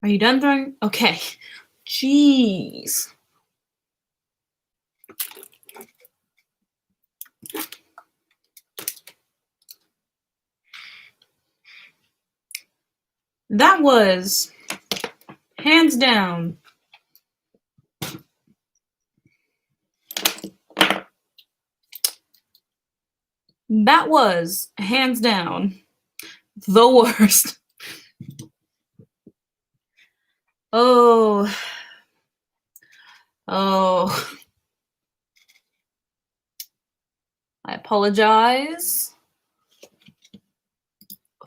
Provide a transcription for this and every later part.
Are you done throwing? Okay. Jeez. That was, hands down, the worst. Oh. I apologize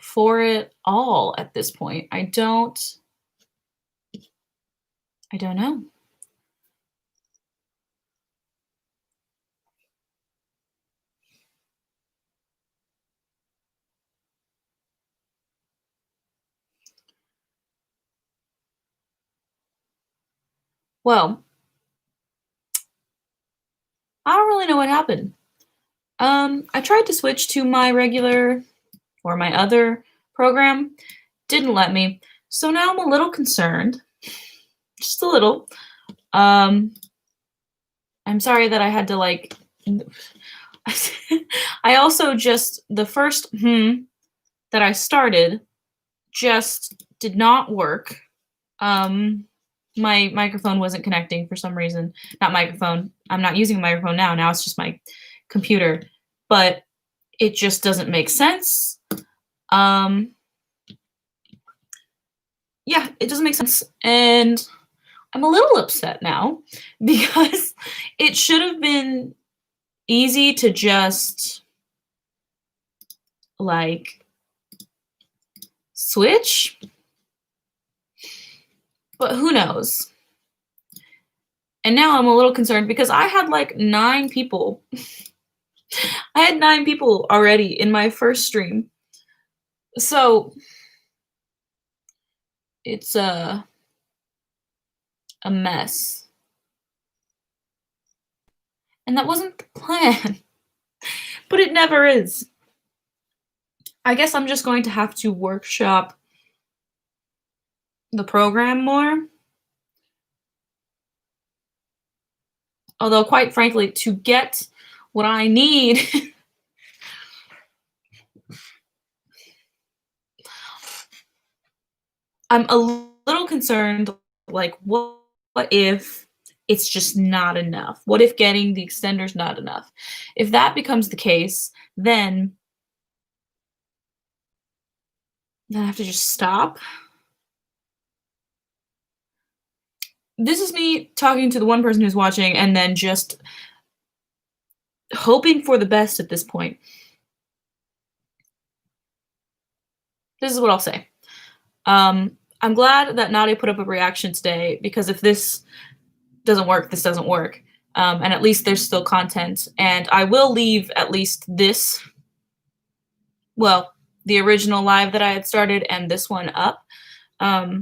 for it all at this point. I don't know. Well, I don't really know what happened. I tried to switch to my regular or my other program, didn't let me. So now I'm a little concerned, just a little. I'm sorry that I had to like. I also just the first that I started just did not work. My microphone wasn't connecting for some reason. Not microphone. I'm not using a microphone now. Now it's just my computer, but it just doesn't make sense. Yeah, it doesn't make sense. And I'm a little upset now because it should have been easy to just like switch, but who knows? And now I'm a little concerned because I had like 9 people. I had 9 people already in my first stream. So it's a mess. And that wasn't the plan. But it never is. I guess I'm just going to have to workshop the program more. Although, quite frankly, to get what I need, I'm a little concerned, like, what if it's just not enough? What if getting the extender's not enough? If that becomes the case, then I have to just stop. This is me talking to the one person who's watching and then just hoping for the best at this point. This is what I'll say. I'm glad that Nadia put up a reaction today because if this doesn't work, this doesn't work. And at least there's still content. And I will leave at least this, well, the original live that I had started and this one up. And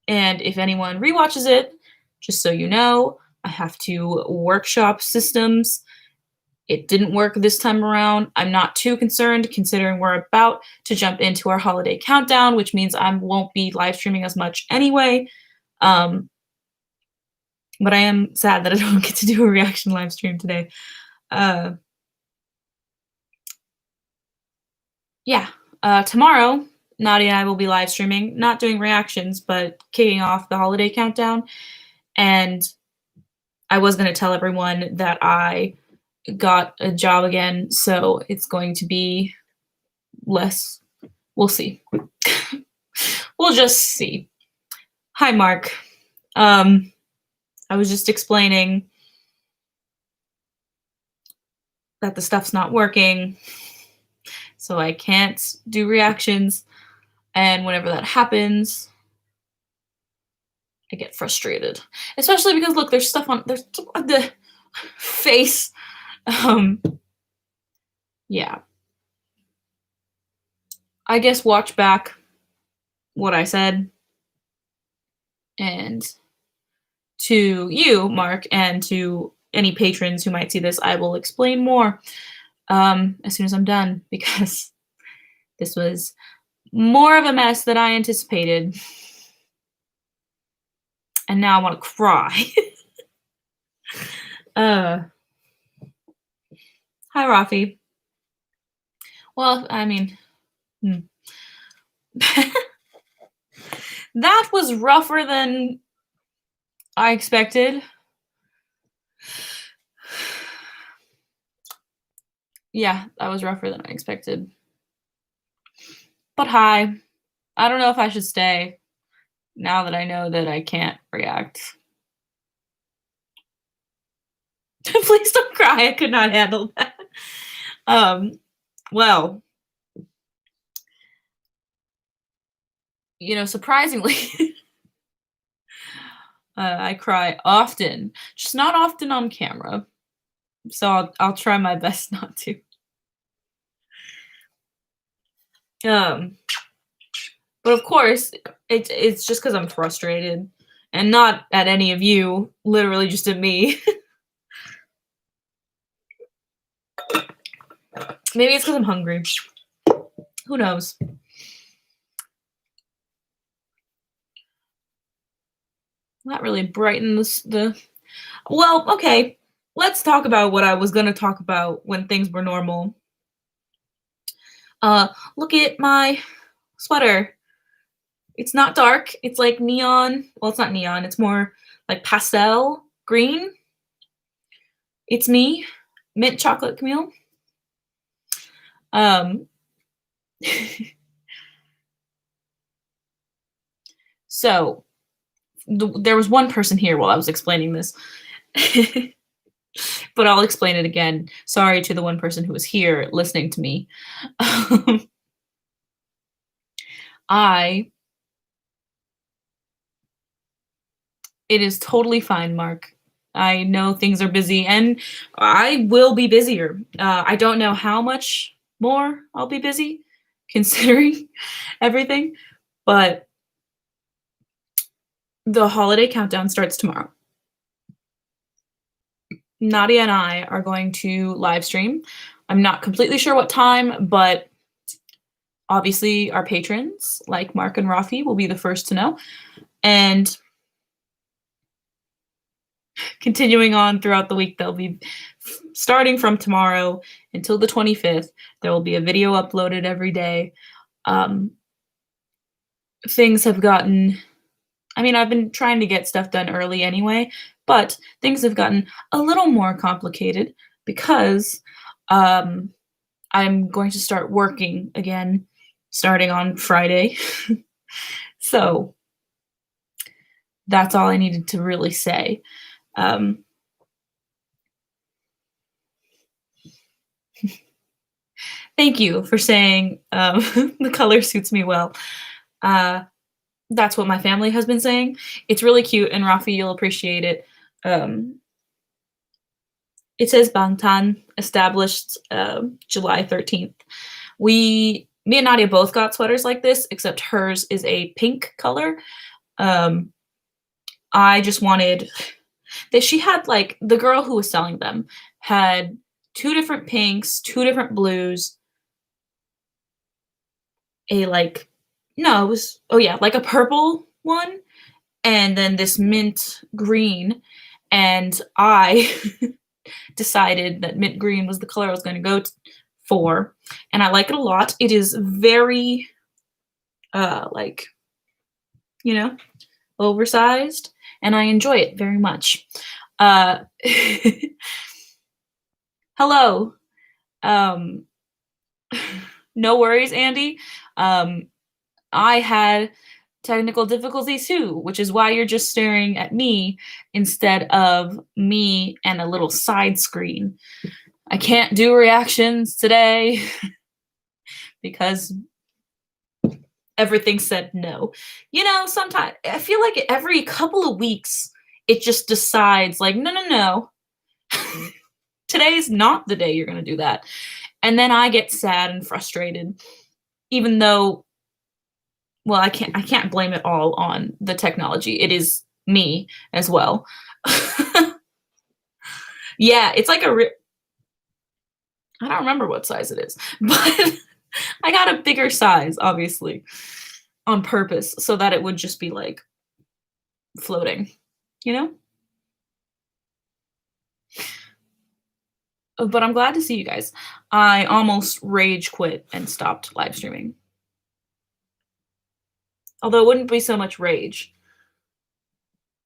if anyone rewatches it, just so you know, I have to workshop systems. It didn't work this time around. I'm not too concerned considering we're about to jump into our holiday countdown, which means I won't be live streaming as much anyway. But I am sad that I don't get to do a reaction live stream today. Yeah, tomorrow, Nadia and I will be live streaming, not doing reactions, but kicking off the holiday countdown. And I was going to tell everyone that I got a job again, so it's going to be less. We'll see. We'll just see. Hi, Mark. I was just explaining that the stuff's not working, so I can't do reactions. And whenever that happens, I get frustrated. Especially because, look, there's stuff on the face. Yeah. I guess watch back what I said. And to you, Mark, and to any patrons who might see this, I will explain more as soon as I'm done, because this was more of a mess than I anticipated. and now I wanna cry. Uh, Hi, Rafi. Well, I mean, hmm. That was rougher than I expected. Yeah, that was rougher than I expected. But hi. I don't know if I should stay now that I know that I can't react. Please don't cry. I could not handle that. Um, well, surprisingly, I cry often, just not often on camera. So I'll try my best not to. Um, but of course, it's just because I'm frustrated, and not at any of you. Literally, just at me. Maybe it's because I'm hungry. Who knows? That really brightens the. Well, okay. Let's talk about what I was gonna talk about when things were normal. Uh, Look at my sweater. It's not dark. It's like neon. Well, it's not neon. It's more like pastel green. It's me, mint chocolate Camille. Um, so there was one person here while I was explaining this, but I'll explain it again. Sorry to the one person who was here listening to me. I It is totally fine, Mark. I know things are busy, and I will be busier. I don't know how much more I'll be busy, considering everything, but the holiday countdown starts tomorrow. Nadia and I are going to live stream. I'm not completely sure what time, but obviously our patrons, like Mark and Rafi, will be the first to know. And continuing on throughout the week, they'll be starting from tomorrow until the 25th. There will be a video uploaded every day. Um, Things have gotten, I mean, I've been trying to get stuff done early anyway, but things have gotten a little more complicated because um, I'm going to start working again starting on Friday. So that's all I needed to really say. Um, Thank you for saying the color suits me well. Uh, that's what my family has been saying. It's really cute, and Rafi, you'll appreciate it. Um, it says Bangtan, established July 13th. Me and Nadia both got sweaters like this, except hers is a pink color. Um, I just wanted that she had like the girl who was selling them had two different pinks, two different blues, a like no, it was oh yeah, like a purple one, and then this mint green. And I decided that mint green was the color I was going to go for, and I like it a lot. It is very like you know oversized, and I enjoy it very much. Uh, Hello. Um, no worries, Andy. Um, I had technical difficulties too, which is why you're just staring at me instead of me and a little side screen. I can't do reactions today because everything said no. Sometimes I feel like every couple of weeks it just decides, like, no, no, no. Today's not the day you're going to do that. And then I get sad and frustrated, even though, well, I can't blame it all on the technology. It is me as well. Yeah, it's like I don't remember what size it is, but I got a bigger size, obviously, on purpose, so that it would just be like floating. you know? But I'm glad to see you guys. I almost rage quit and stopped live streaming. Although it wouldn't be so much rage.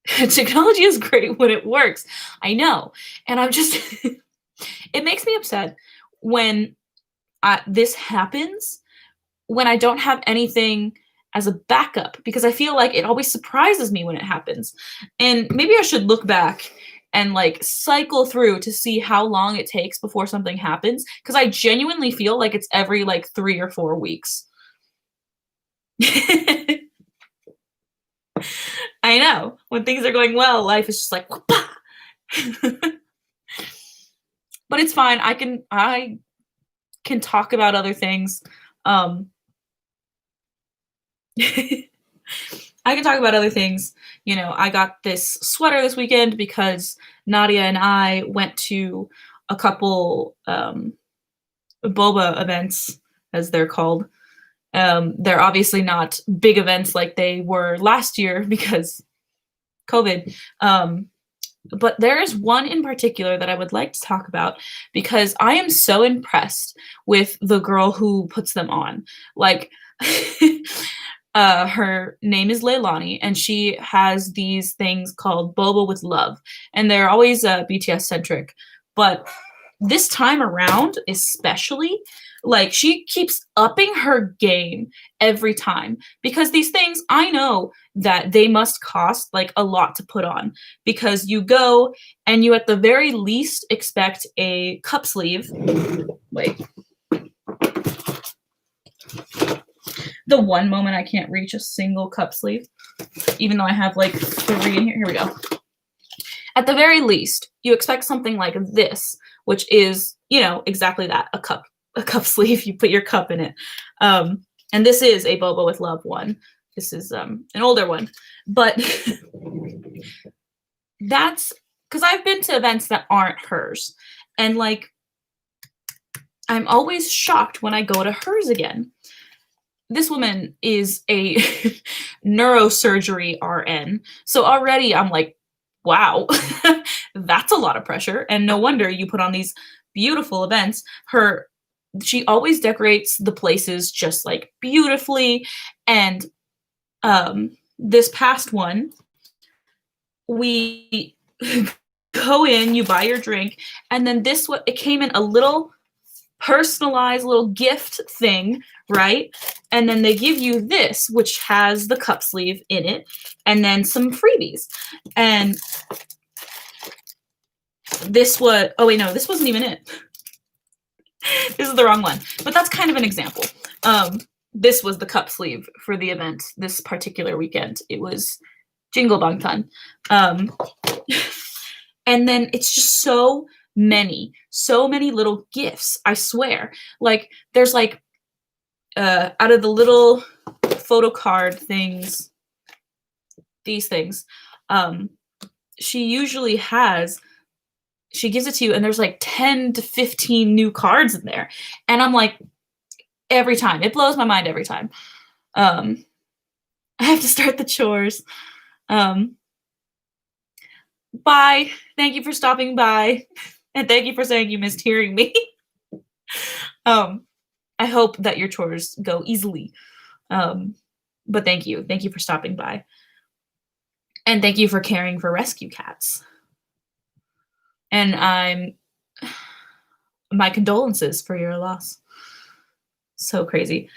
Technology is great when it works. I know. And I'm just it makes me upset when this happens when I don't have anything as a backup because I feel like it always surprises me when it happens. And maybe I should look back and like cycle through to see how long it takes before something happens because I genuinely feel like it's every like 3 or 4 weeks. I know. When things are going well, life is just like but it's fine. I can talk about other things. Um I can talk about other things. You know, I got this sweater this weekend because Nadia and I went to a couple boba events, as they're called. They're obviously not big events like they were last year because COVID. But there is one in particular that I would like to talk about because I am so impressed with the girl who puts them on. Like, her name is Leilani, and she has these things called Boba with Love, and they're always BTS centric. But this time around, especially, like she keeps upping her game every time because these things I know that they must cost like a lot to put on because you go and you at the very least expect a cup sleeve. Wait. The one moment I can't reach a single cup sleeve, even though I have like 3 in here. Here we go. At the very least, you expect something like this, which is, you know, exactly that, a cup sleeve. You put your cup in it. And this is a Boba with Love one. This is an older one. But that's because I've been to events that aren't hers. And like, I'm always shocked when I go to hers again. This woman is a neurosurgery RN. So already I'm like, wow, that's a lot of pressure. And no wonder you put on these beautiful events. She always decorates the places just like beautifully. And this past one, we go in, you buy your drink, and then it came in a little personalized little gift thing, right? And then they give you this, which has the cup sleeve in it, and then some freebies. And this wasn't even it. This is the wrong one, but that's kind of an example. This was the cup sleeve for the event this particular weekend. It was Jingle Bong Fun. And then it's just so many little gifts, I swear. Like, there's like, out of the little photo card things, these things, she gives it to you, and there's like 10 to 15 new cards in there. And I'm like, every time, it blows my mind every time. I have to start the chores. Bye. Thank you for stopping by. And thank you for saying you missed hearing me. I hope that your chores go easily. But thank you. Thank you for stopping by. And thank you for caring for rescue cats. And my condolences for your loss. So crazy.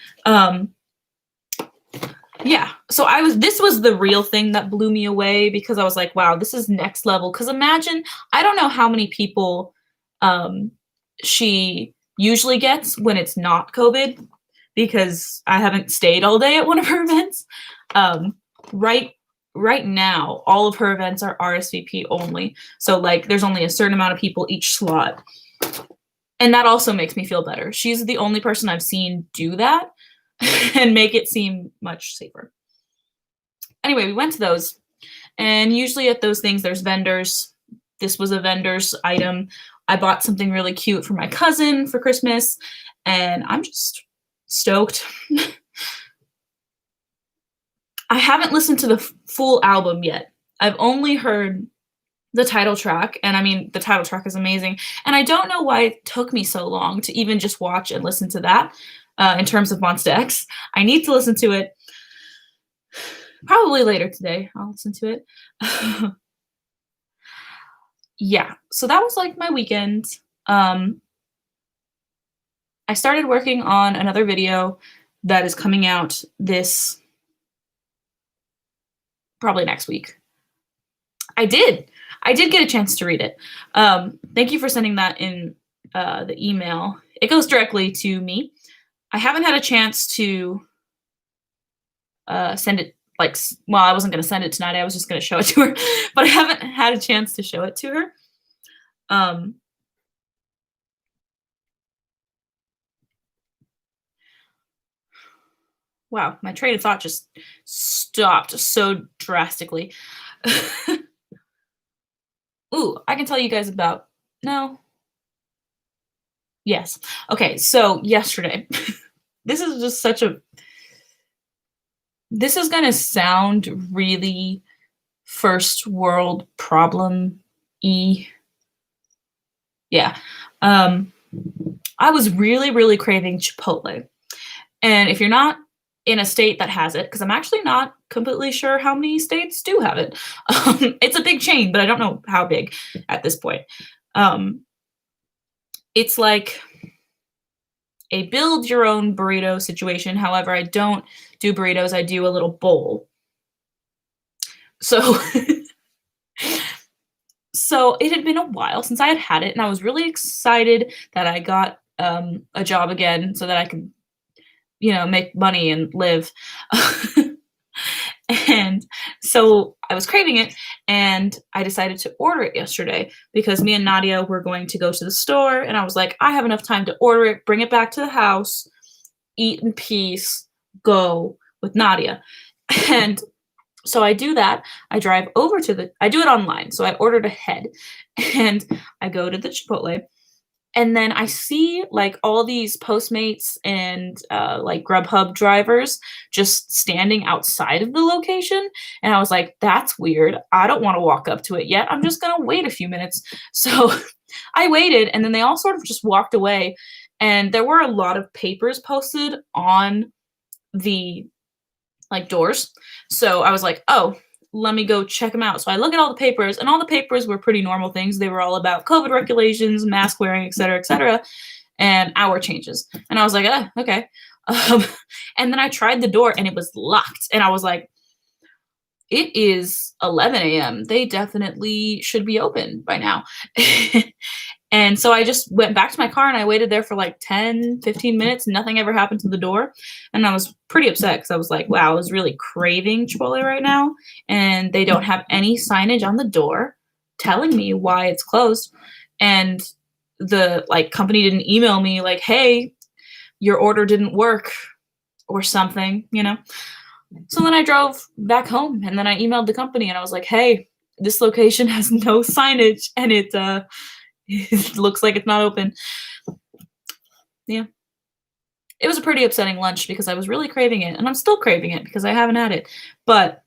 Yeah. So this was the real thing that blew me away because I was like, wow, this is next level. Because imagine, I don't know how many people she usually gets when it's not COVID, because I haven't stayed all day at one of her events. Right now, all of her events are RSVP only. So like there's only a certain amount of people each slot. And that also makes me feel better. She's the only person I've seen do that and make it seem much safer. Anyway, we went to those. And usually at those things, there's vendors. This was a vendor's item. I bought something really cute for my cousin for Christmas. And I'm just stoked. I haven't listened to the full album yet. I've only heard the title track, and I mean, the title track is amazing, and I don't know why it took me so long to even just watch and listen to that, in terms of Monsta X. I need to listen to it probably later today. I'll listen to it. Yeah, so that was, like, my weekend. Um, I started working on another video that is coming out this probably next week. I did. I did get a chance to read it. Thank you for sending that in, the email. It goes directly to me. I haven't had a chance to, send it, like, well, I wasn't gonna send it tonight, I was just gonna show it to her, but I haven't had a chance to show it to her. Um, wow, my train of thought just stopped so drastically. Ooh, I can tell you guys about, no. Yes. Okay, so yesterday, this is just such a, this is gonna sound really first world problem-y. Yeah. Um, I was really, really craving Chipotle. And if you're not in a state that has it, because I'm actually not completely sure how many states do have it. It's a big chain, but I don't know how big at this point. Um, it's like a build your own burrito situation. However, I don't do burritos, I do a little bowl. So so it had been a while since I had had it, and I was really excited that I got a job again so that I could, you know, make money and live. And so I was craving it, and I decided to order it yesterday because me and Nadia were going to go to the store, and I was like, I have enough time to order it, bring it back to the house, eat in peace, go with Nadia. And so I do that. I drive over to the, I do it online. So I ordered ahead and I go to the Chipotle, and then I see like all these Postmates and like Grubhub drivers just standing outside of the location. And I was like, that's weird. I don't want to walk up to it yet. I'm just going to wait a few minutes. So I waited, and then they all sort of just walked away. And there were a lot of papers posted on the like doors. So I was like, oh, let me go check them out. So I look at all the papers, and all the papers were pretty normal things. They were all about COVID regulations, mask wearing, et cetera, and hour changes. And I was like, oh, okay. Um, and then I tried the door, and it was locked. And I was like, it is 11 a.m. They definitely should be open by now. And so I just went back to my car, and I waited there for like 10, 15 minutes. Nothing ever happened to the door. And I was pretty upset because I was like, wow, I was really craving Chipotle right now. And they don't have any signage on the door telling me why it's closed. And the like company didn't email me like, hey, your order didn't work or something, you know? So then I drove back home, and then I emailed the company, and I was like, hey, this location has no signage, and it it looks like it's not open. Yeah. It was a pretty upsetting lunch because I was really craving it, and I'm still craving it because I haven't had it. But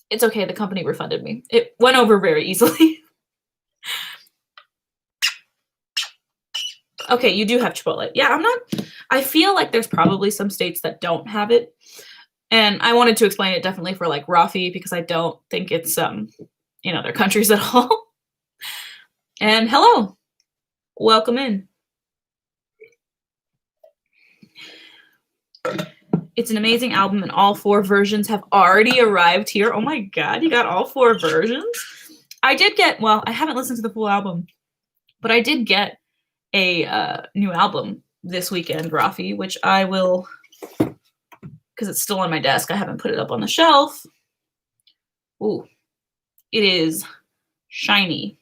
it's okay, the company refunded me. It went over very easily. Okay, you do have Chipotle. Yeah, I feel like there's probably some states that don't have it. And I wanted to explain it definitely for like Rafi because I don't think it's in other countries at all. And hello. Welcome in. It's an amazing album, and all 4 versions have already arrived here. Oh my god, you got all 4 versions? I did get, well, I haven't listened to the full album, but I did get a new album this weekend, Rafi, which I will, because it's still on my desk. I haven't put it up on the shelf. Ooh, it is shiny.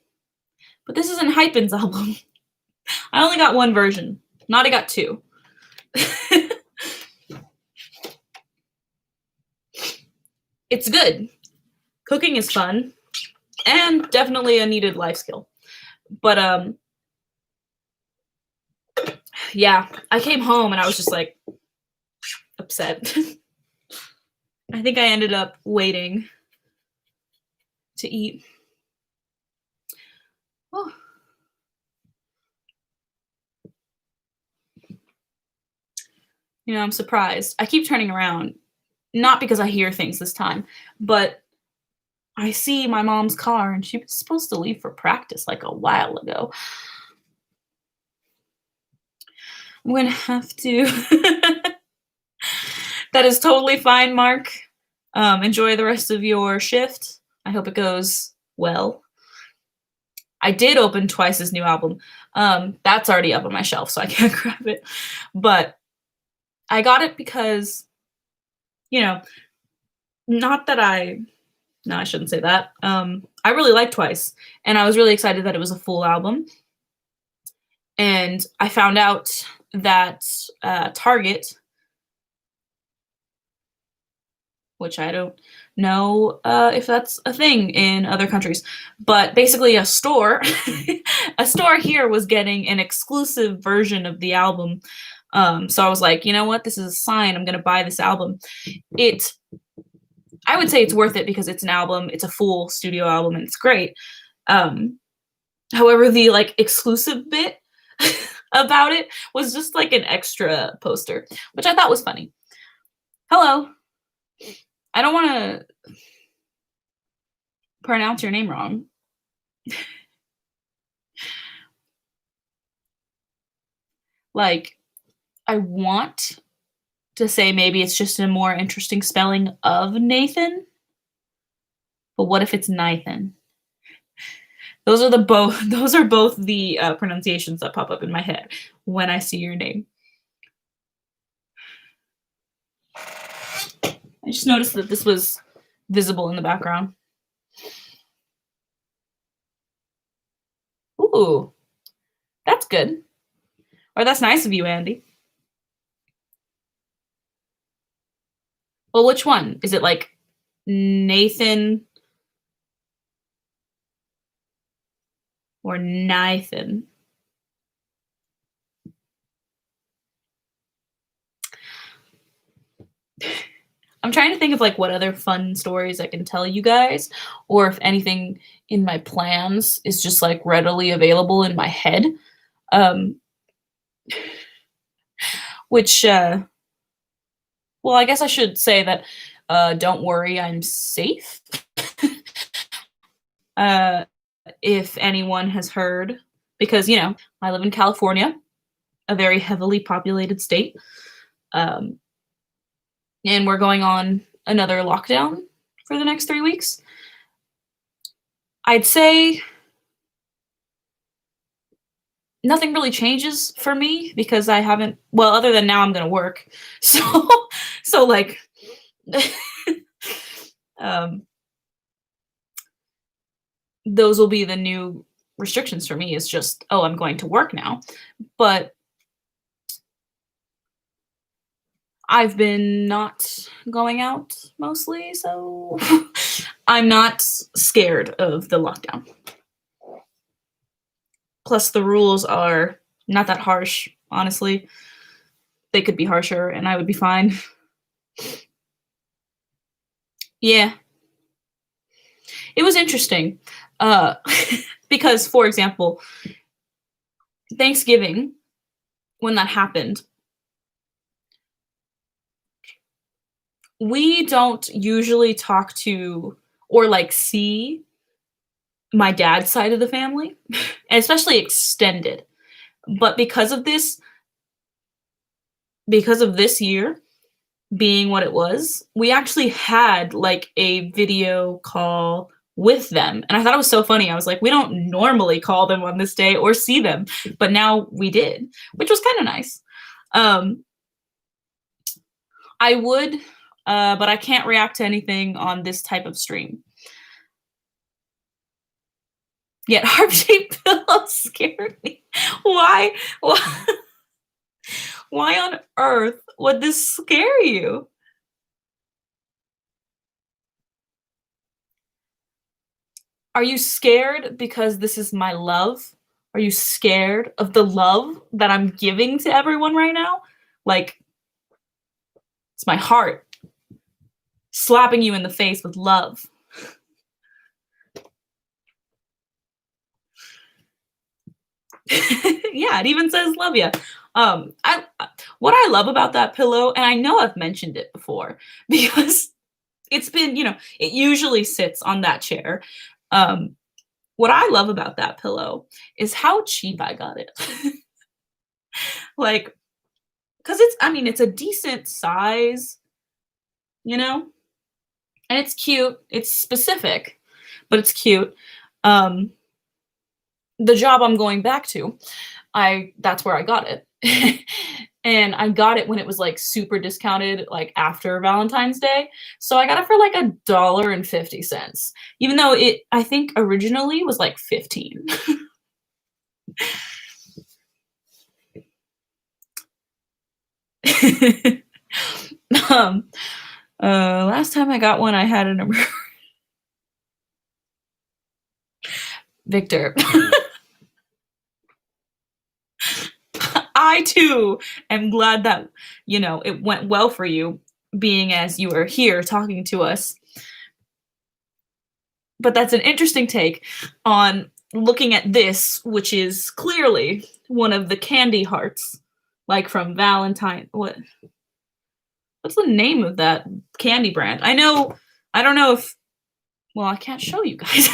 But this isn't Hypen's album. I only got 1 version. Not I got 2. It's good. Cooking is fun, and definitely a needed life skill. But yeah, I came home and I was just like upset. I think I ended up waiting to eat. Oh, I'm surprised. I keep turning around, not because I hear things this time, but I see my mom's car and she was supposed to leave for practice like a while ago. I'm gonna have to. That is totally fine, Mark. Enjoy the rest of your shift. I hope it goes well. I did open Twice's new album. That's already up on my shelf, so I can't grab it. But I got it because, you know, not that I. No, I shouldn't say that. I really like Twice, and I was really excited that it was a full album. And I found out that Target, which I don't know if that's a thing in other countries, but basically a store, a store here was getting an exclusive version of the album. So I was like, you know what? This is a sign. I'm gonna buy this album. I would say it's worth it because it's an album. It's a full studio album, and it's great. However, the like exclusive bit about it was just like an extra poster, which I thought was funny. Hello. I don't want to pronounce your name wrong. Like, I want to say maybe it's just a more interesting spelling of Nathan, but what if it's Nathan? Those are both the pronunciations that pop up in my head when I see your name. I just noticed that this was visible in the background. Ooh, that's good. Or that's nice of you, Andy. Well, which one? Is it like Nathan or Nathan? I'm trying to think of like what other fun stories I can tell you guys, or if anything in my plans is just like readily available in my head. Um, which, well, I guess I should say that don't worry, I'm safe. If anyone has heard, because, I live in California, a very heavily populated state. And we're going on another lockdown for the next 3 weeks. I'd say nothing really changes for me because I haven't, well, other than now I'm going to work. So like, those will be the new restrictions for me. Is just, oh, I'm going to work now. But I've been not going out mostly, so I'm not scared of the lockdown. Plus, the rules are not that harsh, honestly. They could be harsher, and I would be fine. Yeah. It was interesting. Because, for example, Thanksgiving, when that happened, we don't usually talk to or like see my dad's side of the family, especially extended. But because of this year being what it was, we actually had like a video call with them. And I thought it was so funny. I was like, we don't normally call them on this day or see them, but now we did, which was kind of nice. I would, but I can't react to anything on this type of stream. Yet heart-shaped pillows scared me. Why? Why on earth would this scare you? Are you scared because this is my love? Are you scared of the love that I'm giving to everyone right now? Like, it's my heart slapping you in the face with love. Yeah, it even says love ya. I what I love about that pillow, and I know I've mentioned it before because it's been, it usually sits on that chair. Um, what I love about that pillow is how cheap I got it. Like, because I mean, it's a decent size, you know, and it's cute. It's specific, but it's cute. Um, the job I'm going back to, that's where I got it. And I got it when it was like super discounted, like after Valentine's Day. So I got it for like $1.50, even though it I think originally was like 15. um last time I got one I had an Victor. I too am glad that, it went well for you, being as you are here talking to us. But that's an interesting take on looking at this, which is clearly one of the candy hearts, like from Valentine. What's the name of that candy brand? I don't know if, well, I can't show you guys.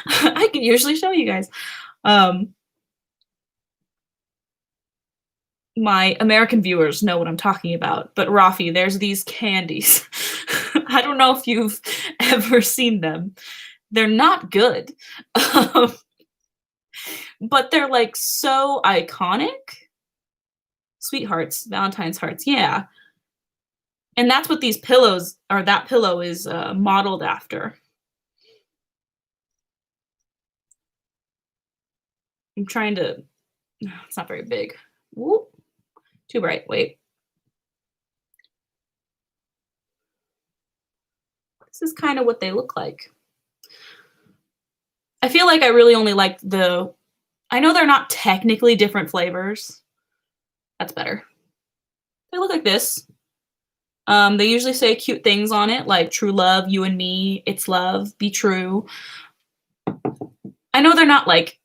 I can usually show you guys. Um, my American viewers know what I'm talking about, but Rafi, there's these candies. I don't know if you've ever seen them. They're not good. Um, but they're like so iconic. Sweethearts, Valentine's hearts, yeah. And that's what these pillows, or that pillow is modeled after. I'm trying to, it's not very big. Whoop, too bright, wait. This is kind of what they look like. I feel like I really only like I know they're not technically different flavors. That's better. They look like this. They usually say cute things on it, like true love, you and me, it's love, be true. I know they're not like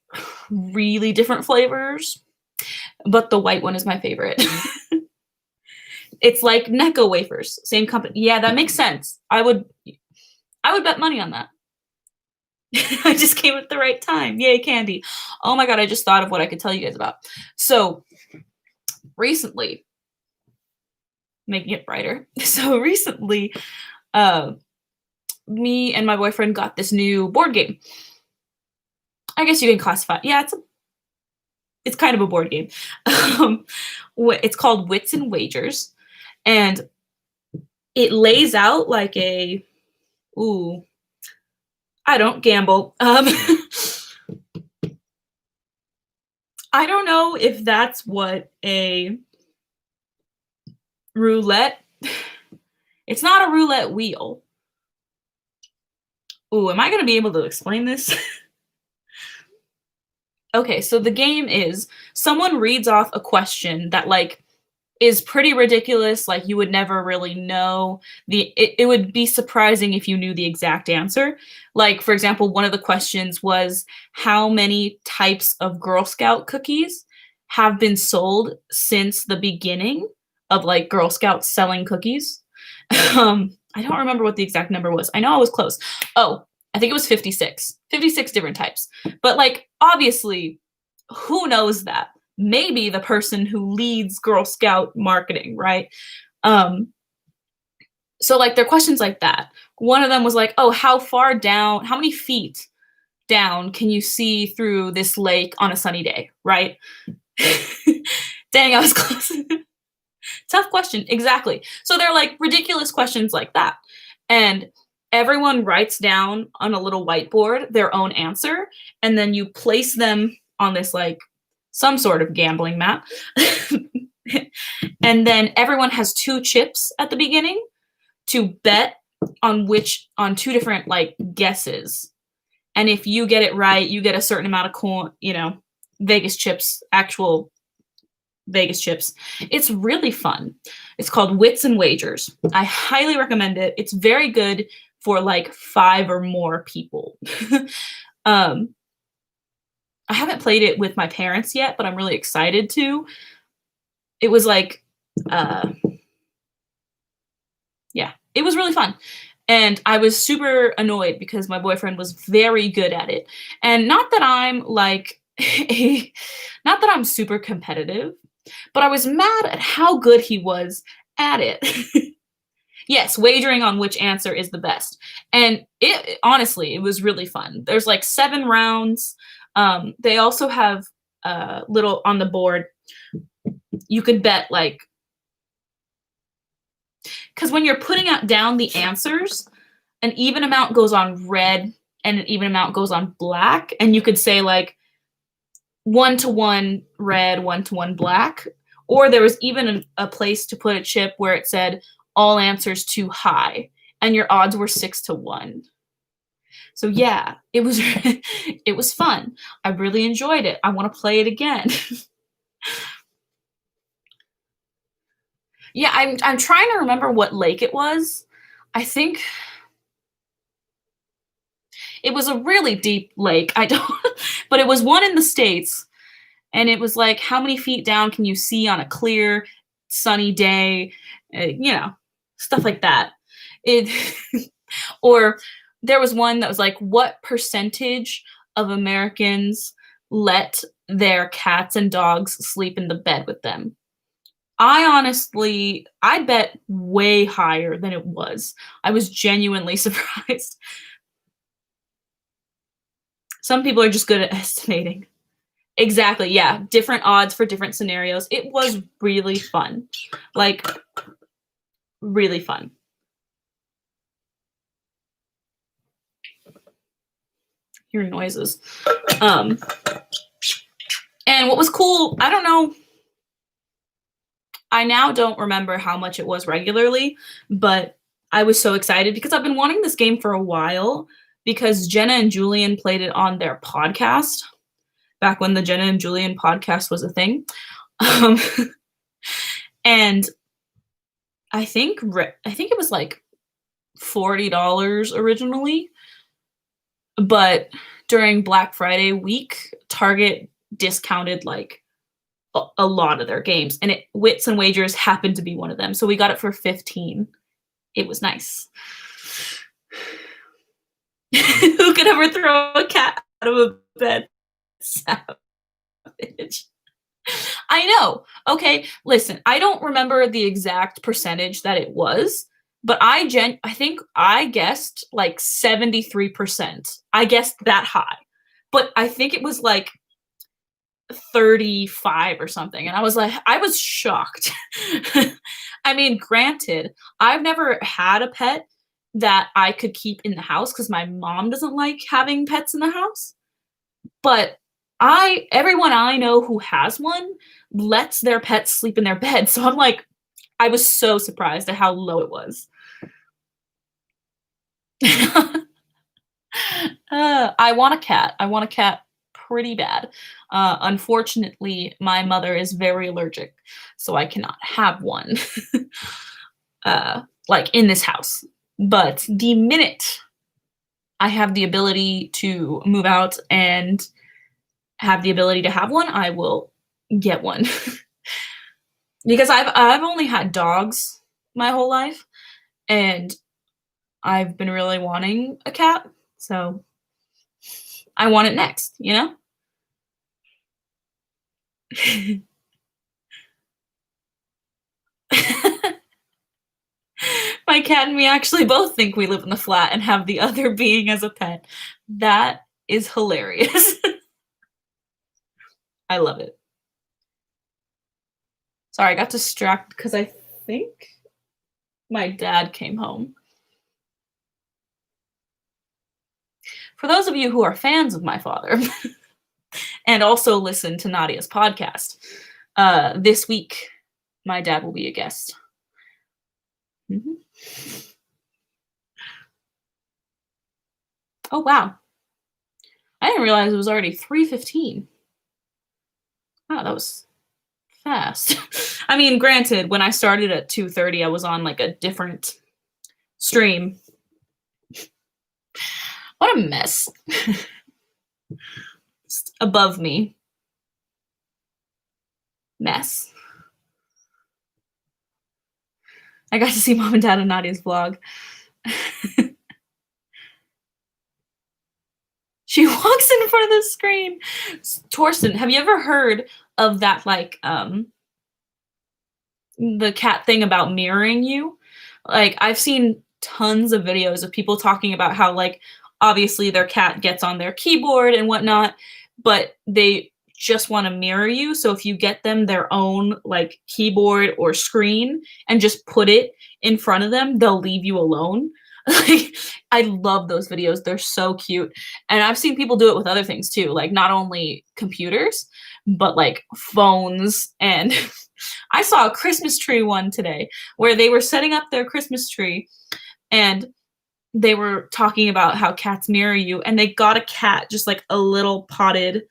really different flavors, but the white one is my favorite. It's like Necco wafers, same company. Yeah, that makes sense. I would bet money on that. I just came at the right time. Yay, candy. Oh my god, I just thought of what I could tell you guys about. So recently, making it brighter. So recently, me and my boyfriend got this new board game. I guess you can classify. Yeah, it's kind of a board game. It's called Wits and Wagers, and it lays out like I don't gamble. I don't know if that's what a roulette. It's not a roulette wheel. Ooh, am I going to be able to explain this? Okay, so the game is someone reads off a question that like is pretty ridiculous, like you would never really know. It would be surprising if you knew the exact answer. Like for example, one of the questions was how many types of Girl Scout cookies have been sold since the beginning of like Girl Scouts selling cookies. I don't remember what the exact number was. I know I was close. Oh, I think it was 56. 56 different types. But like obviously, who knows that? Maybe the person who leads Girl Scout marketing, right? So like there are questions like that. One of them was like, oh, how many feet down can you see through this lake on a sunny day, right? Dang, I was close. Tough question. Exactly. So they're like ridiculous questions like that. And everyone writes down on a little whiteboard their own answer, and then you place them on this like some sort of gambling map. And then everyone has 2 chips at the beginning to bet on two different like guesses. And if you get it right, you get a certain amount of coin, Vegas chips, actual Vegas chips. It's really fun. It's called Wits and Wagers. I highly recommend it. It's very good for like 5 or more people. I haven't played it with my parents yet, but I'm really excited to. It was like, uh, yeah, it was really fun. And I was super annoyed because my boyfriend was very good at it. And not that I'm like not that I'm super competitive, but I was mad at how good he was at it. Yes, wagering on which answer is the best. And it honestly, it was really fun. There's like 7 rounds. They also have little on the board. You could bet like because when you're putting out down the answers, an even amount goes on red and an even amount goes on black, and you could say like 1-to-1 red, 1-to-1 black, or there was even a place to put a chip where it said all answers too high, and your odds were 6-to-1. So yeah, it was it was fun. I really enjoyed it. I want to play it again. Yeah, I'm trying to remember what lake it was. I think it was a really deep lake. I don't, but it was one in the States, and it was like, how many feet down can you see on a clear, sunny day? Stuff like that. It, or there was one that was like, what percentage of Americans let their cats and dogs sleep in the bed with them? I bet way higher than it was. I was genuinely surprised. Some people are just good at estimating. Exactly, yeah. Different odds for different scenarios. It was really fun. Like, really fun. Hear noises. And what was cool, I don't know, I now don't remember how much it was regularly, but I was so excited because I've been wanting this game for a while because Jenna and Julian played it on their podcast back when the Jenna and Julian podcast was a thing. Um, and I think it was like $40 originally, but during Black Friday week, Target discounted like a lot of their games, and Wits and Wagers happened to be one of them. So we got it for 15. It was nice. Who could ever throw a cat out of a bed? Savage. I know. Okay, listen, I don't remember the exact percentage that it was, but I think I guessed like 73%. I guessed that high. But I think it was like 35 or something, and I was shocked. I mean, granted, I've never had a pet that I could keep in the house because my mom doesn't like having pets in the house, but everyone I know who has one lets their pets sleep in their bed, so I'm like, I was so surprised at how low it was. I want a cat. I want a cat pretty bad. Unfortunately, my mother is very allergic, so I cannot have one, like in this house. But the minute I have the ability to move out and have the ability to have one, I will get one. Because I've only had dogs my whole life, and I've been really wanting a cat, so I want it next, you know? My cat and me actually both think we live in the flat and have the other being as a pet. That is hilarious. I love it. Sorry, I got distracted because I think my dad came home. For those of you who are fans of my father and also listen to Nadia's podcast, this week my dad will be a guest. Mm-hmm. Oh, wow. I didn't realize it was already 3:15. Wow, that was fast. I mean, granted, when I started at 2:30, I was on like a different stream. What a mess. above me. Mess. I got to see mom and dad on Nadia's vlog. She walks in front of the screen. Torsten, have you ever heard of that, like, the cat thing about mirroring you? Like, I've seen tons of videos of people talking about how, like, obviously their cat gets on their keyboard and whatnot, but they just want to mirror you. So if you get them their own like keyboard or screen and just put it in front of them, they'll leave you alone. Like, I love those videos. They're so cute. And I've seen people do it with other things too, like not only computers, but like phones. And I saw a Christmas tree one today where they were setting up their Christmas tree and they were talking about how cats mirror you, and they got a cat, just like a little potted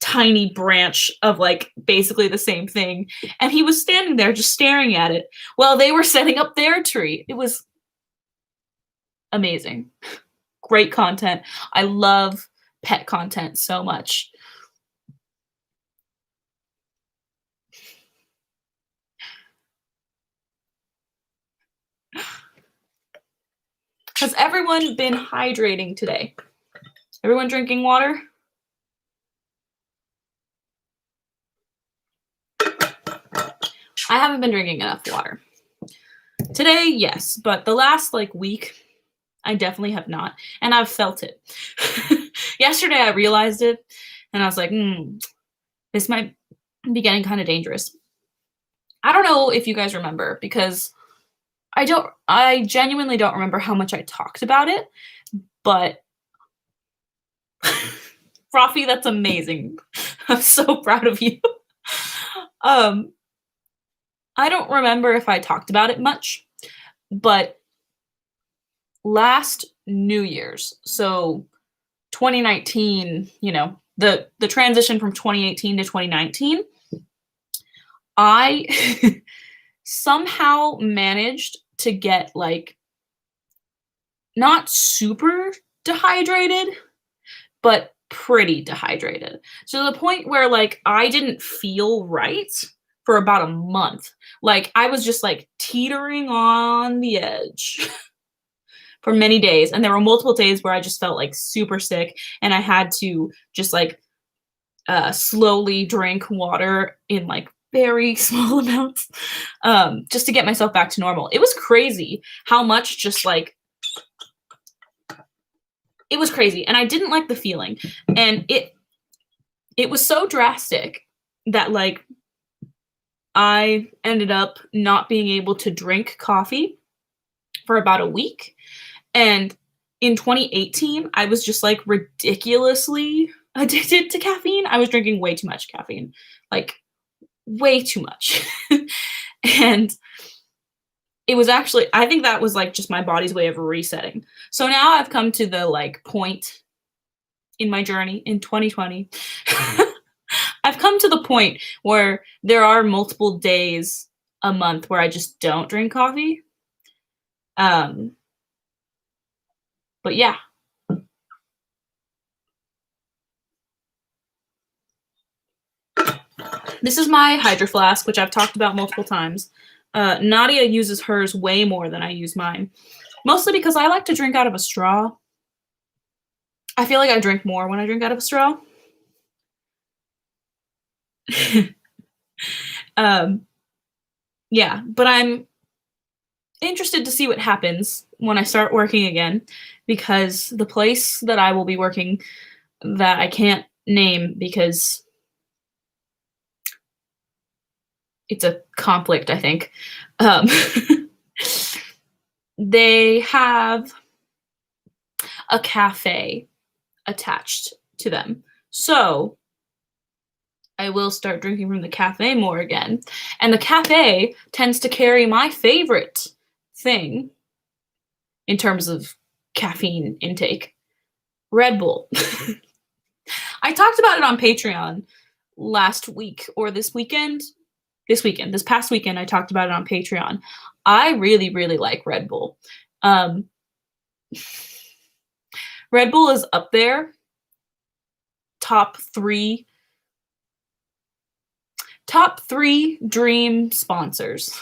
tiny branch of like basically the same thing, and he was standing there just staring at it while they were setting up their tree. It was amazing. Great content. I love pet content so much. Has everyone been hydrating today? Everyone drinking water? I haven't been drinking enough water. Today, yes, but the last like week, I definitely have not, and I've felt it. Yesterday, I realized it, and I was like, this might be getting kind of dangerous. I don't know if you guys remember, because I genuinely don't remember how much I talked about it, but Rafi, that's amazing. I'm so proud of you. I don't remember if I talked about it much, but last New Year's, so 2019, you know, the transition from 2018 to 2019, I somehow managed to get like not super dehydrated, but pretty dehydrated. So to the point where like I didn't feel right for about a month. Like I was just like teetering on the edge for many days. And there were multiple days where I just felt like super sick and I had to just like slowly drink water in like very small amounts just to get myself back to normal. It was crazy how much just like it was crazy, and I didn't like the feeling, and it was so drastic that like I ended up not being able to drink coffee for about a week. And in 2018, I was just like ridiculously addicted to caffeine. I was drinking way too much caffeine, like way too much. And it was actually, I think that was like just my body's way of resetting. So now I've come to the like point in my journey in 2020. I've come to the point where there are multiple days a month where I just don't drink coffee. But yeah. This is my Hydro Flask, which I've talked about multiple times. Nadia uses hers way more than I use mine. Mostly because I like to drink out of a straw. I feel like I drink more when I drink out of a straw. Yeah, but I'm interested to see what happens when I start working again, because the place that I will be working that I can't name because it's a conflict, I think. They have a cafe attached to them. So I will start drinking from the cafe more again. And the cafe tends to carry my favorite thing in terms of caffeine intake, Red Bull. I talked about it on Patreon last week or this past weekend, I talked about it on Patreon. I really, really like Red Bull. Red Bull is up there top 3 dream sponsors.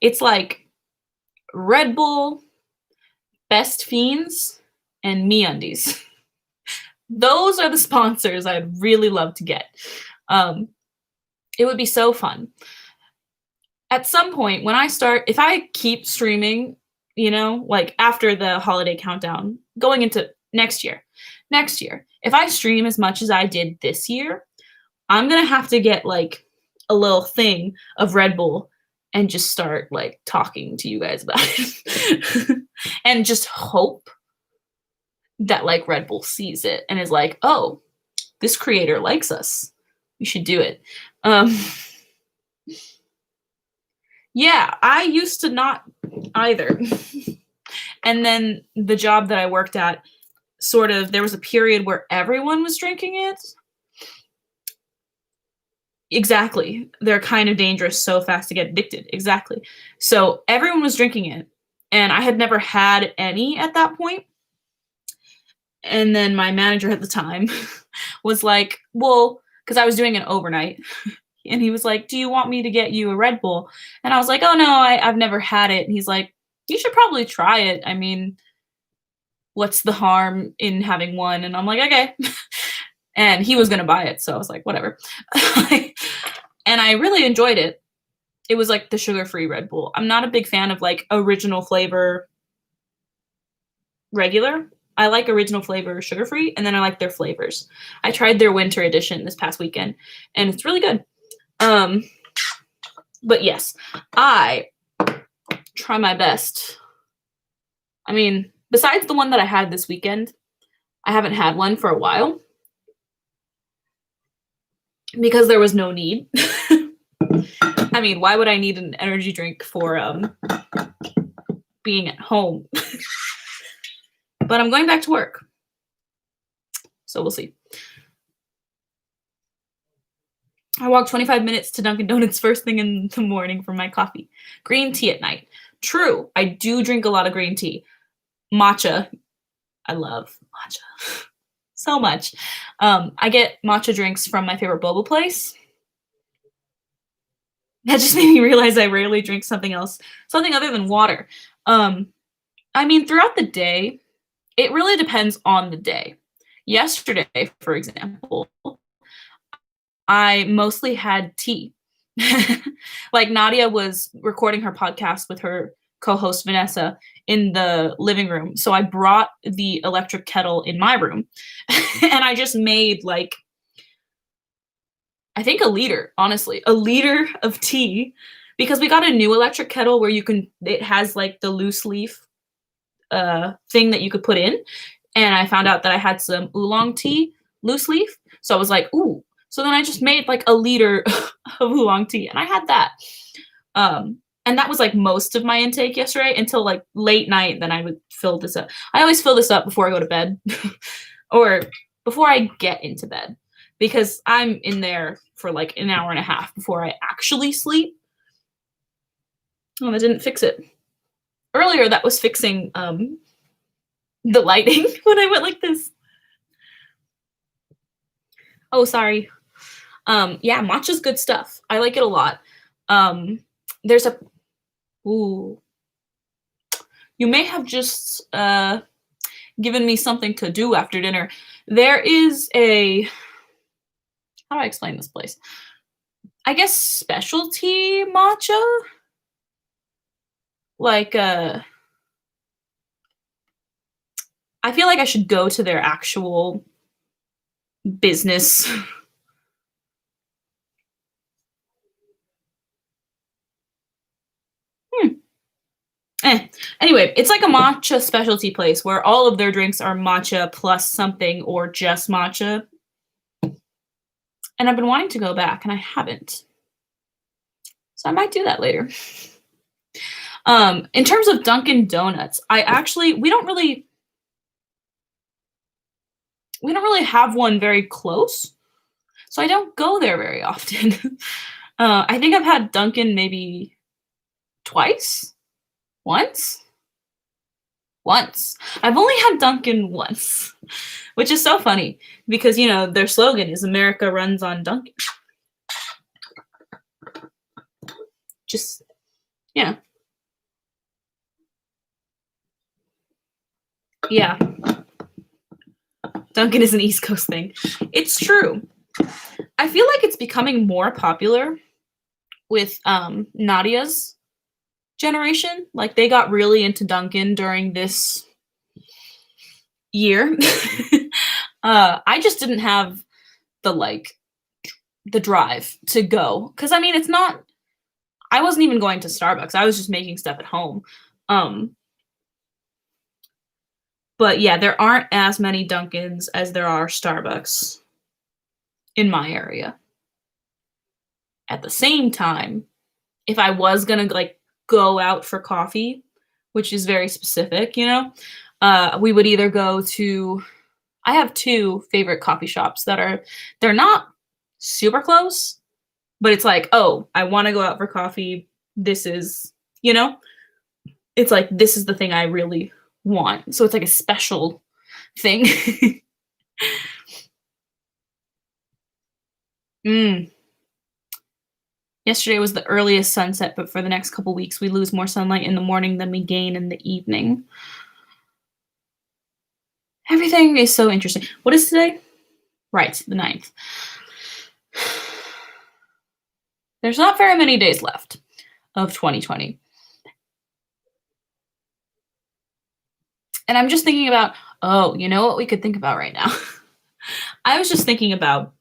It's like Red Bull, Best Fiends, and MeUndies. Those are the sponsors I'd really love to get. It would be so fun. At some point, if I keep streaming, like after the holiday countdown, going into next year, if I stream as much as I did this year, I'm gonna have to get like a little thing of Red Bull and just start like talking to you guys about it. And just hope that like Red Bull sees it and is like, oh, this creator likes us. We should do it. Yeah, I used to not either. And then the job that I worked at, there was a period where everyone was drinking it. Exactly. They're kind of dangerous, so fast to get addicted. Exactly. So everyone was drinking it, and I had never had any at that point. And then my manager at the time was like, well, because I was doing an overnight, and he was like, do you want me to get you a Red Bull? And I was like, oh, no, I've never had it. And he's like, you should probably try it. I mean, what's the harm in having one? And I'm like, okay. And he was going to buy it. So I was like, whatever. And I really enjoyed it. It was like the sugar-free Red Bull. I'm not a big fan of like original flavor regular. I like original flavor sugar-free, and then I like their flavors. I tried their winter edition this past weekend, and it's really good. But yes, I try my best. I mean, besides the one that I had this weekend, I haven't had one for a while because there was no need. I mean, why would I need an energy drink for being at home? But I'm going back to work, so we'll see. I walk 25 minutes to Dunkin Donuts first thing in the morning for my coffee. Green tea at night. True, I do drink a lot of green tea. Matcha. I love matcha so much. I get matcha drinks from my favorite boba place. That just made me realize I rarely drink something other than water. I mean, throughout the day, it really depends on the day. Yesterday, for example, I mostly had tea. Like Nadia was recording her podcast with her co-host Vanessa in the living room. So I brought the electric kettle in my room and I just made like, I think a liter of tea, because we got a new electric kettle where it has like the loose leaf thing that you could put in. And I found out that I had some oolong tea, loose leaf. So I was like, ooh. So then I just made like a liter of oolong tea, and I had that. And that was like most of my intake yesterday until like late night. Then I would fill this up. I always fill this up before I go to bed or before I get into bed, because I'm in there for like an hour and a half before I actually sleep. Oh, that didn't fix it. Earlier, that was fixing the lighting when I went like this. Oh, sorry. Yeah, matcha's good stuff. I like it a lot. You may have just given me something to do after dinner. There is how do I explain this place? I guess specialty matcha? Like, I feel like I should go to their actual business. Anyway, it's like a matcha specialty place where all of their drinks are matcha plus something or just matcha. And I've been wanting to go back and I haven't. So I might do that later. In terms of Dunkin Donuts, we don't really have one very close. So I don't go there very often. I think I've had Dunkin' maybe twice. Once? Once. I've only had Dunkin' once, which is so funny because, their slogan is America runs on Dunkin'. Just, yeah. Yeah. Dunkin' is an East Coast thing. It's true. I feel like it's becoming more popular with Nadia's generation. Like, they got really into Dunkin' during this year. I just didn't have the drive to go. Because, I mean, I wasn't even going to Starbucks. I was just making stuff at home. But yeah, there aren't as many Dunkins as there are Starbucks in my area. At the same time, if I was gonna go out for coffee, which is very specific, we would either go to. I have two favorite coffee shops they're not super close, but it's like, oh, I want to go out for coffee. This is, it's like this is the thing I really want. So it's like a special thing. Yesterday was the earliest sunset, but for the next couple weeks, we lose more sunlight in the morning than we gain in the evening. Everything is so interesting. What is today? Right, the 9th. There's not very many days left of 2020. And I'm just thinking about, you know what we could think about right now? I was just thinking about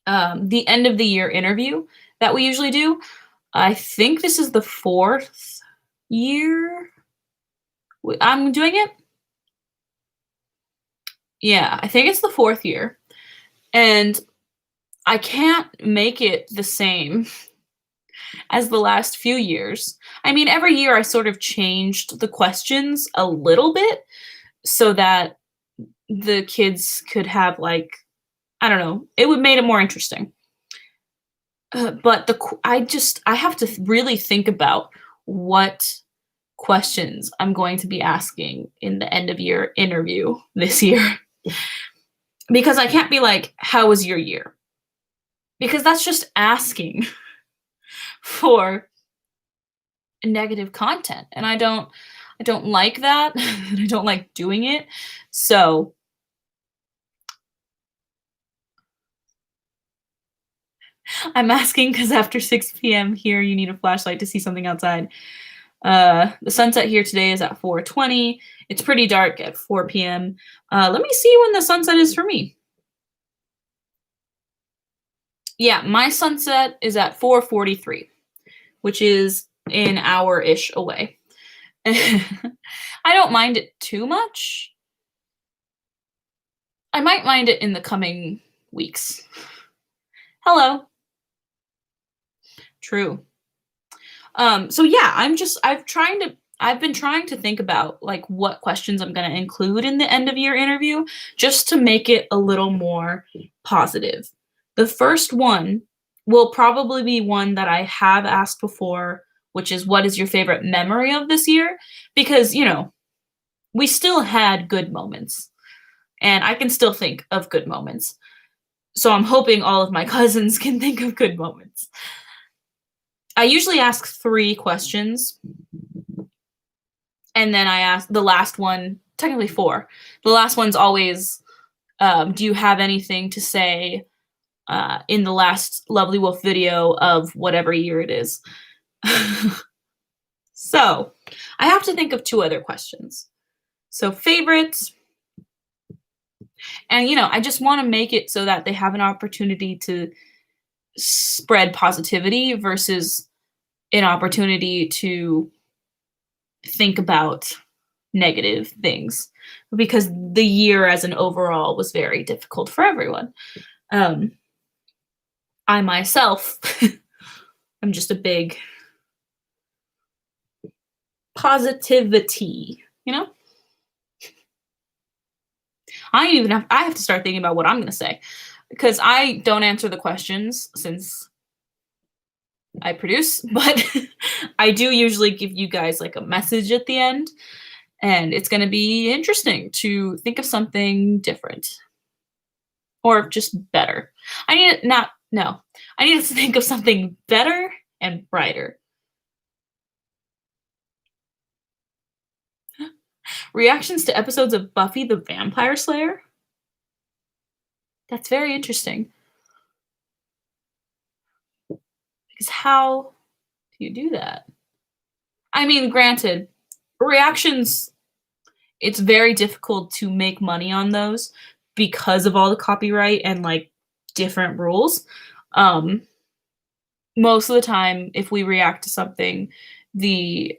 the end of the year interview that we usually do. I think this is the 4th year I'm doing it. Yeah, I think it's the 4th year. And I can't make it the same as the last few years. I mean, every year I sort of changed the questions a little bit so that the kids could have I don't know, it would made it more interesting. But I have to really think about what questions I'm going to be asking in the end of year interview this year. Because I can't be like, how was your year? Because that's just asking for negative content. And I don't like that. I don't like doing it. So I'm asking because after 6 p.m. here, you need a flashlight to see something outside. The sunset here today is at 4:20. It's pretty dark at 4 p.m. Let me see when the sunset is for me. Yeah, my sunset is at 4:43, which is an hour-ish away. I don't mind it too much. I might mind it in the coming weeks. Hello. True. So yeah, I've been trying to think about what questions I'm going to include in the end of year interview just to make it a little more positive. The first one will probably be one that I have asked before, which is what is your favorite memory of this year? Because, we still had good moments and I can still think of good moments. So I'm hoping all of my cousins can think of good moments. I usually ask 3 questions. And then I ask the last one, technically 4. The last one's always, do you have anything to say in the last Lovely Wolf video of whatever year it is? So I have to think of 2 other questions. So favorites. And, I just want to make it so that they have an opportunity to spread positivity versus an opportunity to think about negative things, because the year as an overall was very difficult for everyone. I myself am just a big positivity, I have to start thinking about what I'm going to say because I don't answer the questions since I produce, but I do usually give you guys a message at the end. and it's going to be interesting to think of something different or just better. I need not no. I need to think of something better and brighter. Reactions to episodes of Buffy the Vampire Slayer? That's very interesting. Because how do you do that? I mean, granted, reactions, it's very difficult to make money on those because of all the copyright and like different rules. Um, Most of the time, if we react to something, the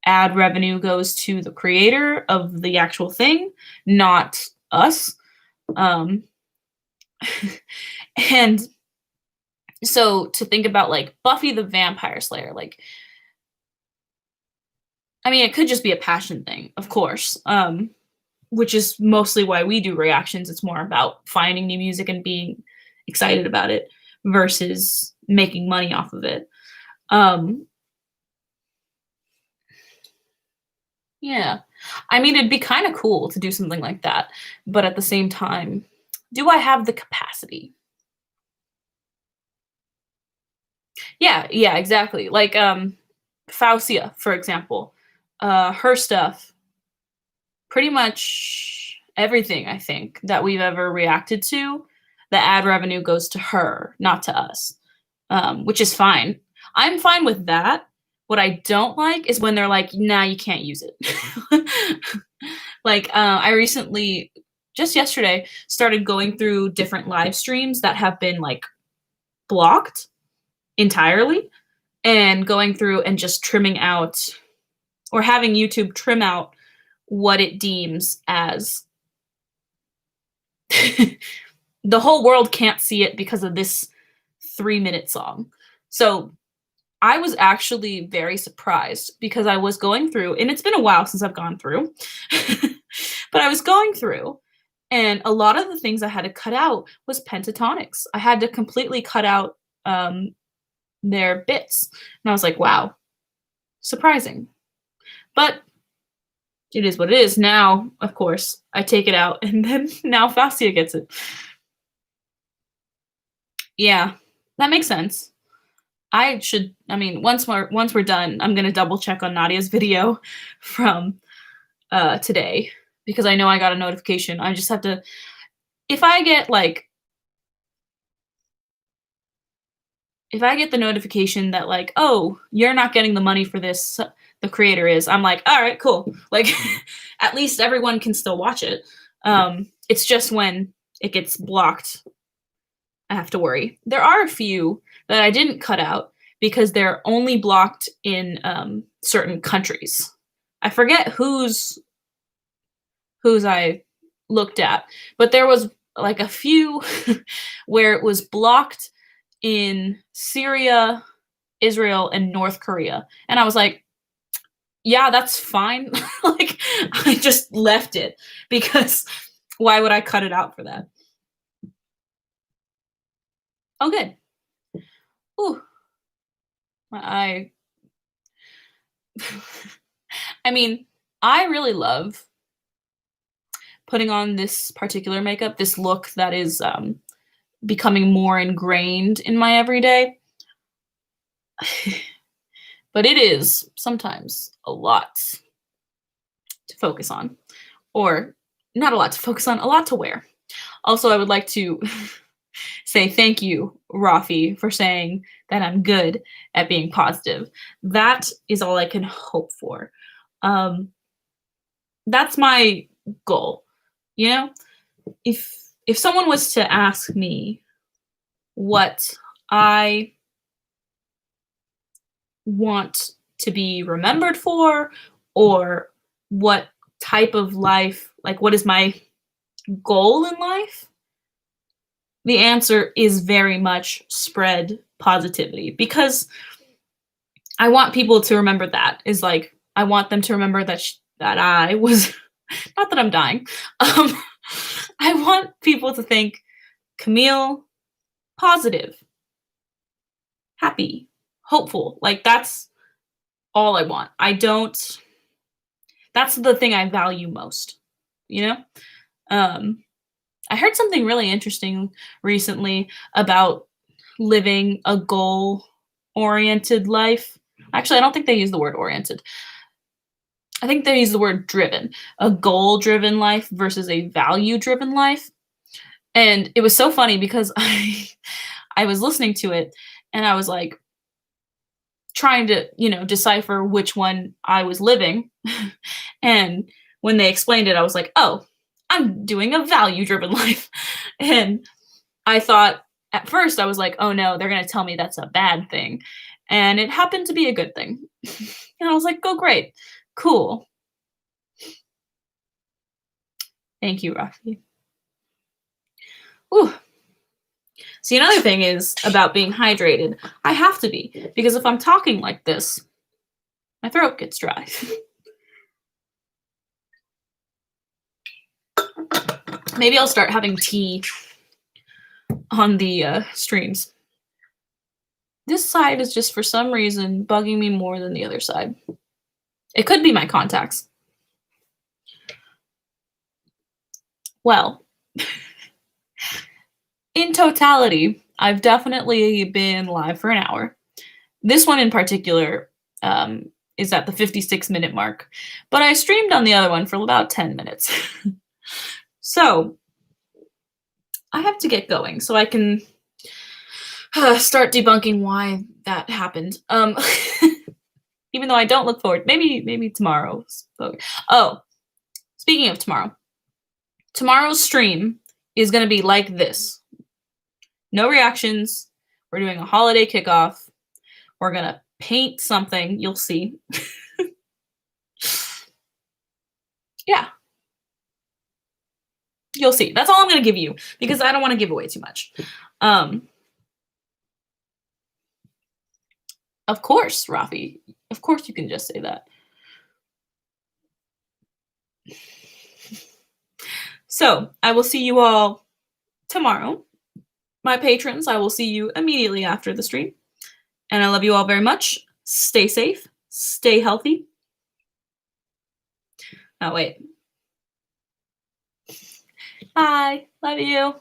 ad revenue goes to the creator of the actual thing, not us. Um, and so to think about like Buffy the Vampire Slayer, like, I mean, it could just be a passion thing, of course, which is mostly why we do reactions. It's more about finding new music and being excited about it versus making money off of it. Um, yeah. I mean, it'd be kind of cool to do something like that, but at the same time, do I have the capacity? Yeah, yeah, exactly. Like Faucia, for example. Her stuff, pretty much everything I think that we've ever reacted to, the ad revenue goes to her, not to us, which is fine. I'm fine with that. What I don't like is when they're like, "Nah, you can't use it." Like, I recently, just yesterday, started going through different live streams that have been like blocked entirely, and going through and just trimming out or having YouTube trim out what it deems as the whole world can't see it because of this 3-minute song. So I was actually very surprised because I was going through, and it's been a while since I've gone through, but I was going through, and a lot of the things I had to cut out was pentatonics. I had to completely cut out their bits. And I was like, wow, surprising. But it is what it is. Now, of course, I take it out, and then now Fastia gets it. Yeah, that makes sense. I mean, once we're done, I'm gonna double check on Nadia's video from today because I know I got a notification. I just have to, if I get like, if I get the notification that like, oh, you're not getting the money for this, the creator is, I'm like, all right, cool. Like, at least everyone can still watch it. It's just when it gets blocked, I have to worry. There are a few that I didn't cut out because they're only blocked in certain countries. I forget whose I looked at, but there was like a few where it was blocked in Syria, Israel, and North Korea. And I was like, yeah, that's fine. Like, I just left it because why would I cut it out for that? Oh, good. Ooh, I, I mean, I really love putting on this particular makeup, this look that is becoming more ingrained in my everyday. But it is sometimes a lot to focus on, or not a lot to focus on, a lot to wear. Also, I would like to say thank you, Rafi, for saying that I'm good at being positive. That is all I can hope for. Um, that's my goal. You know, if someone was to ask me what I want to be remembered for, or what type of life, like what is my goal in life, the answer is very much spread positivity because I want people to remember that is like I want them to remember that that I was not that I'm dying. Um, I want people to think Camille positive, happy, hopeful. Like that's all I want. I don't. That's the thing I value most, you know? Um, I heard something really interesting recently about living a goal-oriented life. Actually, I don't think they use the word oriented. I think they use the word driven. A goal-driven life versus a value-driven life. And it was so funny because I was listening to it and I was like trying to, decipher which one I was living. And when they explained it, I was like, "Oh, I'm doing a value-driven life." And I thought at first I was like, "Oh no, they're gonna tell me that's a bad thing." And it happened to be a good thing. And I was like, "Oh, great. Cool. Thank you, Rafi." Ooh. See, another thing is about being hydrated. I have to be, because if I'm talking like this, my throat gets dry. Maybe I'll start having tea on the streams. This side is just for some reason bugging me more than the other side. It could be my contacts. Well, in totality, I've definitely been live for an hour. This one in particular is at the 56-minute mark, but I streamed on the other one for about 10 minutes. So I have to get going so I can start debunking why that happened. Even though I don't look forward, maybe tomorrow. Oh, speaking of tomorrow, tomorrow's stream is going to be like this. No reactions. We're doing a holiday kickoff. We're going to paint something. You'll see. Yeah. You'll see. That's all I'm going to give you because I don't want to give away too much. Of course, Rafi. Of course you can just say that. So I will see you all tomorrow. My patrons, I will see you immediately after the stream. And I love you all very much. Stay safe. Stay healthy. Oh, wait. Bye. Love you.